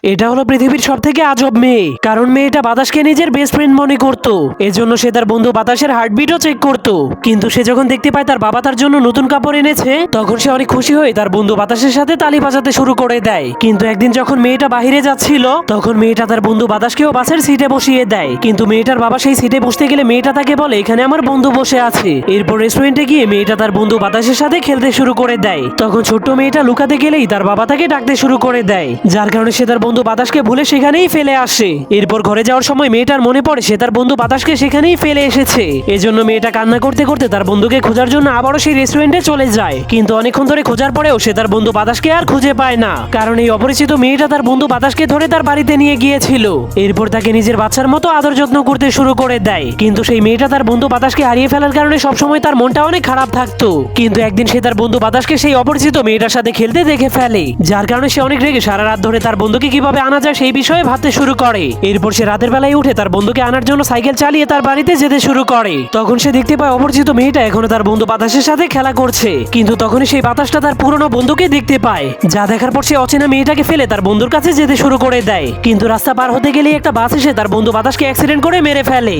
এটা হলো পৃথিবীর সব থেকে আজব মেয়ে, কারণ মেয়েটা বাতাসকে নিজের বেস্ট ফ্রেন্ড মনে করত। এজন্য সে তার বন্ধু বাতাসের হার্টবিটও চেক করত। কিন্তু সে যখন দেখতে পায় তার বাবা তার জন্য নতুন কাপড় এনেছে, তখন সে অনেক খুশি হয়ে তার বন্ধু বাতাসের সাথে তালি বাজাতে শুরু করে দেয়। কিন্তু একদিন যখন মেয়েটা বাহিরে যাচ্ছিল, তখন মেয়েটা তার বন্ধু বাতাসকেও বাসের সিটে বসিয়ে দেয়। কিন্তু মেয়েটার বাবা সেই সিটে বসতে গেলে মেয়েটা তাকে বলে, এখানে আমার বন্ধু বসে আছে। এরপর রেস্টুরেন্টে গিয়ে মেয়েটা তার বন্ধু বাতাসের সাথে খেলতে শুরু করে দেয়। তখন ছোট্ট মেয়েটা লুকাতে গেলেই তার বাবা তাকে ডাকতে শুরু করে দেয়, যার কারণে সে তার বন্ধু বাতাসকে ভুলে সেখানেই ফেলে আসে। এরপর ঘরে যাওয়ার সময় মেয়েটার মনে পড়ে সে তার বন্ধু বাতাসকে সেখানেই ফেলে এসেছে। এজন্য মেয়েটা কান্না করতে করতে তার বন্ধুকে খোঁজার জন্য আবারও সেই রেস্টুরেন্টে চলে যায়। কিন্তু অনেকক্ষণ ধরে খোঁজার পরেও সে তার বন্ধু বাতাসকে আর খুঁজে পায় না, কারণ এই অপরিচিত মেয়েটা তার বন্ধু বাতাসকে ধরে তার বাড়িতে নিয়ে গিয়েছিল। এরপর তাকে নিজের বাচ্চার মতো আদর যত্ন করতে শুরু করে দেয়। কিন্তু সেই মেয়েটা তার বন্ধু বাতাসকে হারিয়ে ফেলার কারণে সবসময় তার মনটা অনেক খারাপ থাকতো। কিন্তু একদিন সে তার বন্ধু বাতাসকে সেই অপরিচিত মেয়েটার সাথে খেলতে দেখে ফেলে, যার কারণে সে অনেক রেগে সারা রাত ধরে তার বন্ধুকে কিভাবে আনা যায় সেই বিষয়ে ভাবতে শুরু করে। এরপর সে রাতের বেলায় উঠে তার বন্ধুকে আনার জন্য সাইকেল চালিয়ে তার বাড়িতে যেতে শুরু করে। তখন সে দেখতে পায় অপরিচিত মেয়েটা এখনো তার বন্ধু বাতাসের সাথে খেলা করছে। কিন্তু তখনই সেই বাতাসটা তার পুরনো বন্ধুকে দেখতে পায়, যা দেখার পর সে অচেনা মেয়েটাকে ফেলে তার বন্ধুর কাছে যেতে শুরু করে দেয়। কিন্তু রাস্তা পার হতে গেলেই একটা বাস এসে তার বন্ধু বাতাসকে অ্যাক্সিডেন্ট করে মেরে ফেলে।